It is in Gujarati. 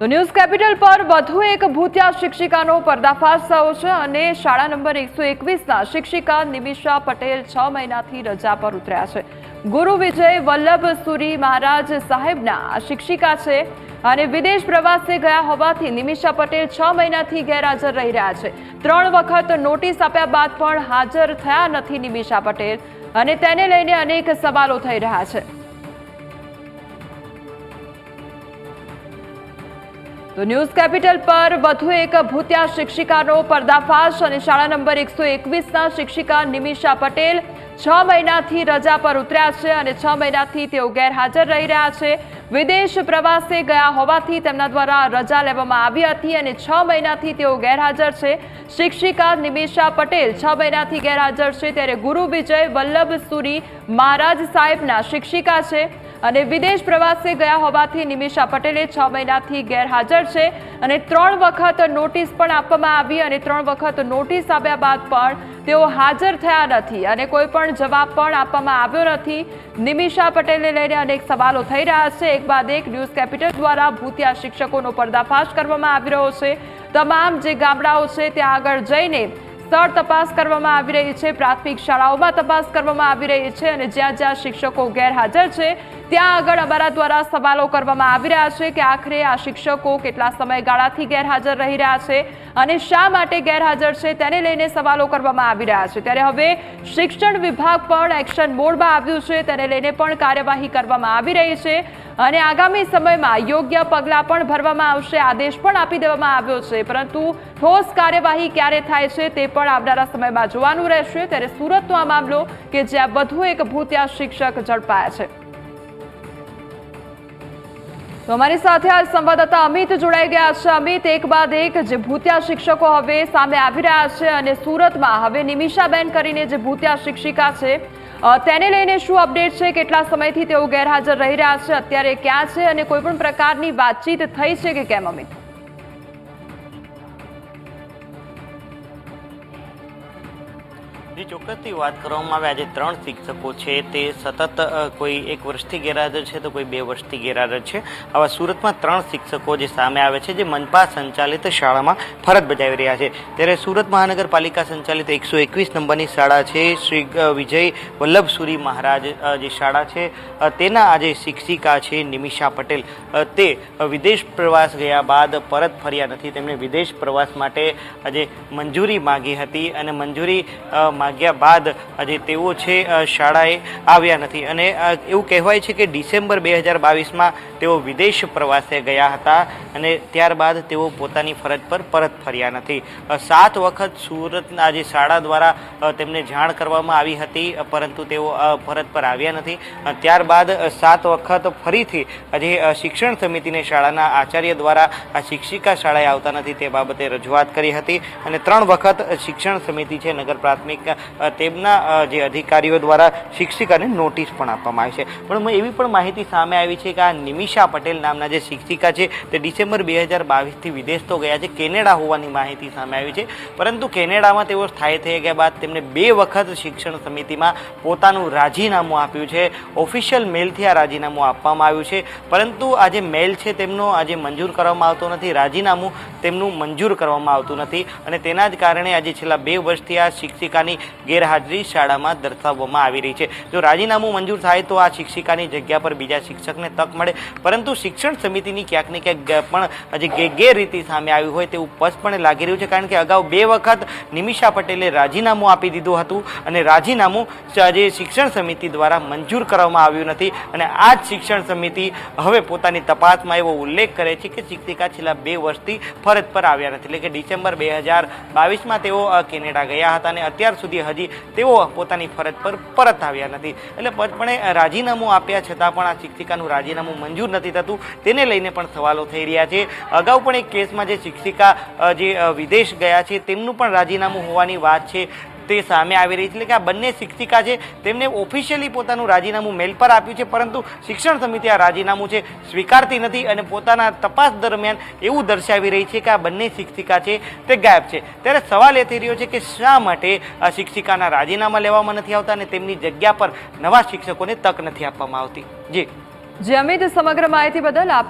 તો ન્યૂઝ કેપિટલ પર વધુ એક ભૂતિયા શિક્ષિકાનો પર્દાફાશ થયો છે અને શાળા નંબર 121ના શિક્ષિકા નિમિષા પટેલ 6 મહિનાથી રજા પર ઉતર્યા છે। ગુરુ વિજય વલ્લભ સુરી મહારાજ સાહેબના આ શિક્ષિકા છે અને વિદેશ પ્રવાસે ગયા હોવાથી નિમિષા પટેલ 6 મહિનાથી ગેરહાજર રહી રહ્યા છે। 3 વખત નોટિસ આપ્યા બાદ પણ હાજર થયા નથી નિમિષા પટેલ અને તેને લઈને અનેક સવાલો થઈ રહ્યા છે। તો ન્યૂઝ કેપિટલ પર વધુ એક ભૂતિયા શિક્ષિકાનો પર્દાફાશ અને શાળા નંબર 121ના શિક્ષિકા નિમિષા પટેલ 6 મહિનાથી રજા પર ઉતર્યા છે અને 6 મહિનાથી તેઓ ગેરહાજર રહી રહ્યા છે। વિદેશ પ્રવાસે ગયા હોવાથી તેમના દ્વારા રજા લેવામાં આવી હતી અને 6 મહિનાથી તેઓ ગેરહાજર છે। શિક્ષિકા નિમિષા પટેલ 6 મહિનાથી ગેરહાજર છે ત્યારે ગુરુ વિજય વલ્લભ સુરી મહારાજ સાહેબના શિક્ષિકા છે અને વિદેશ પ્રવાસે ગયા હોવાથી નિમિષા પટેલે 6 મહિનાથી ગેરહાજર છે અને 3 વખત નોટિસ પણ આપવામાં આવી અને 3 વખત નોટિસ આપ્યા બાદ પણ તેઓ હાજર થયા નથી અને કોઈ પણ જવાબ પણ આપવામાં આવ્યો નથી। નિમિષા પટેલને લઈને અનેક સવાલો થઈ રહ્યા છે। એક બાદ એક ન્યૂઝ કેપિટલ દ્વારા ભૂતિયા શિક્ષકોનો પર્દાફાશ કરવામાં આવી રહ્યો છે। તમામ જે ગામડાઓ છે ત્યાં આગળ જઈને સ્થળ તપાસ કરવામાં આવી રહી છે। પ્રાથમિક શાળાઓમાં તપાસ કરવામાં આવી રહી છે અને જ્યાં જ્યાં શિક્ષકો ગેરહાજર છે ત્યાં આગળ અમારા દ્વારા સવાલો કરવામાં આવી રહ્યા છે કે આખરે આ શિક્ષકો કેટલા સમયગાળાથી ગેરહાજર રહી રહ્યા છે અને શા માટે ગેરહાજર છે તેને લઈને સવાલો કરવામાં આવી રહ્યા છે। ત્યારે હવે શિક્ષણ વિભાગ પણ એક્શન મોડમાં આવ્યું છે, તેને લઈને પણ કાર્યવાહી કરવામાં આવી રહી છે અને આગામી સમયમાં યોગ્ય પગલાં પણ ભરવામાં આવશે। આદેશ પણ આપી દેવામાં આવ્યો છે, પરંતુ ઠોસ કાર્યવાહી ક્યારે થાય છે તે પણ આવનારા સમયમાં જોવાનું રહેશે। ત્યારે સુરતનો આ મામલો કે જ્યાં વધુ એક ભૂતિયા શિક્ષક ઝડપાયા છે। તો અમારી સાથે આ સંવાદદાતા અમિત જોડાઈ ગયા છે। અમિત, એક બાદ એક જે ભૂતિયા શિક્ષકો હવે સામે આવી રહ્યા છે અને સુરતમાં હવે નિમિષાબેન કરીને જે ભૂતિયા શિક્ષિકા છે તેને લઈને શું અપડેટ છે? કેટલા સમયથી તેઓ ગેરહાજર રહી રહ્યા છે, અત્યારે ક્યાં છે અને કોઈ પણ પ્રકારની વાતચીત થઈ છે કે કેમ? અમિત, ચોક્કસથી વાત કરવામાં આવે, આજે 3 શિક્ષકો છે તે સતત કોઈ 1 વર્ષથી ગેરહાજર છે તો કોઈ 2 વર્ષથી ગેરહાજર છે। આવા સુરતમાં 3 શિક્ષકો જે સામે આવે છે જે મનપા સંચાલિત શાળામાં ફરજ બજાવી રહ્યા છે। ત્યારે સુરત મહાનગરપાલિકા સંચાલિત 121 નંબરની શાળા છે શ્રી વિજય વલ્લભ સુરી મહારાજ જે શાળા છે તેના આજે શિક્ષિકા છે નિમિષા પટેલ તે વિદેશ પ્રવાસ ગયા બાદ પરત ફર્યા નથી। તેમણે વિદેશ પ્રવાસ માટે આજે મંજૂરી માંગી હતી અને મંજૂરી માંગ્યા બાદ આજે તેઓ છે શાળાએ આવ્યા નથી અને એવું કહેવાય છે કે ડિસેમ્બર 2022માં તેઓ વિદેશ પ્રવાસે ગયા હતા અને ત્યારબાદ તેઓ પોતાની ફરજ પર પરત ફર્યા નથી। 7 વખત સુરતના જે શાળા દ્વારા તેમને જાણ કરવામાં આવી હતી પરંતુ તેઓ ફરજ પર આવ્યા નથી। ત્યારબાદ 7 વખત ફરીથી આજે શિક્ષણ સમિતિને શાળાના આચાર્ય દ્વારા આ શિક્ષિકા શાળાએ આવતા નથી તે બાબતે રજૂઆત કરી હતી અને 3 વખત શિક્ષણ સમિતિ છે નગર પ્રાથમિક તેમના જે અધિકારીઓ દ્વારા શિક્ષિકાને નોટિસ પણ આપવામાં આવી છે। પણ એવી પણ માહિતી સામે આવી છે કે આ નિમિષા પટેલ નામના જે શિક્ષિકા છે તે ડિસેમ્બર 2022થી વિદેશ તો ગયા છે, કેનેડા હોવાની માહિતી સામે આવી છે, પરંતુ કેનેડામાં તેઓ સ્થાયી થઈ ગયા બાદ તેમને 2 વખત શિક્ષણ સમિતિમાં પોતાનું રાજીનામું આપ્યું છે। ઓફિશિયલ મેલથી આ રાજીનામું આપવામાં આવ્યું છે, પરંતુ આ જે મેલ છે તેમનો આજે મંજૂર કરવામાં આવતો નથી, રાજીનામું તેમનું મંજૂર કરવામાં આવતું નથી અને તેના જ કારણે આજે છેલ્લા 2 વર્ષથી આ શિક્ષિકાની ગેરહાજરી શાળામાં દર્શાવવામાં આવી રહી છે। જો રાજીનામું મંજૂર થાય તો આ શિક્ષિકાની જગ્યા પર બીજા શિક્ષકને તક મળે, પરંતુ શિક્ષણ સમિતિની ક્યાંક ને ક્યાંક પણ આજે ગેરરીતિ સામે આવી હોય તેવું સ્પષ્ટપણે લાગી રહ્યું છે, કારણ કે અગાઉ 2 વખત નિમિષા પટેલે રાજીનામું આપી દીધું હતું અને રાજીનામું આજે શિક્ષણ સમિતિ દ્વારા મંજૂર કરવામાં આવ્યું નથી અને આ જ શિક્ષણ સમિતિ હવે પોતાની તપાસમાં એવો ઉલ્લેખ કરે છે કે શિક્ષિકા છેલ્લા 2 વર્ષથી ફરજ પર આવ્યા નથી, એટલે કે ડિસેમ્બર 2022માં તેઓ કેનેડા ગયા હતા અને અત્યાર સુધી હજી તેઓ પોતાની ફરજ પર પરત આવ્યા નથી। એટલે પણ રાજીનામું આપ્યા છતાં પણ આ શિક્ષિકાનું રાજીનામું મંજૂર નથી થતું, તેને લઈને પણ સવાલો થઈ રહ્યા છે। અગાઉ પણ એક કેસમાં જે શિક્ષિકા જે વિદેશ ગયા છે તેમનું પણ રાજીનામું હોવાની વાત છે તે સામે આવી રહી છે। એટલે કે આ બંને શિક્ષિકા છે તેમને ઓફિશિયલી પોતાનું રાજીનામું મેલ પર આપ્યું છે, પરંતુ શિક્ષણ સમિતિ આ રાજીનામું છે સ્વીકારતી નથી અને પોતાના તપાસ દરમિયાન એવું દર્શાવી રહી છે કે આ બંને શિક્ષિકા છે તે ગાયબ છે। ત્યારે સવાલ એ થઈ રહ્યો છે કે શા માટે આ શિક્ષિકાના રાજીનામા લેવામાં નથી આવતા અને તેમની જગ્યા પર નવા શિક્ષકોને તક નથી આપવામાં આવતી? જી અમિત, સમગ્ર માહિતી બદલ આપનો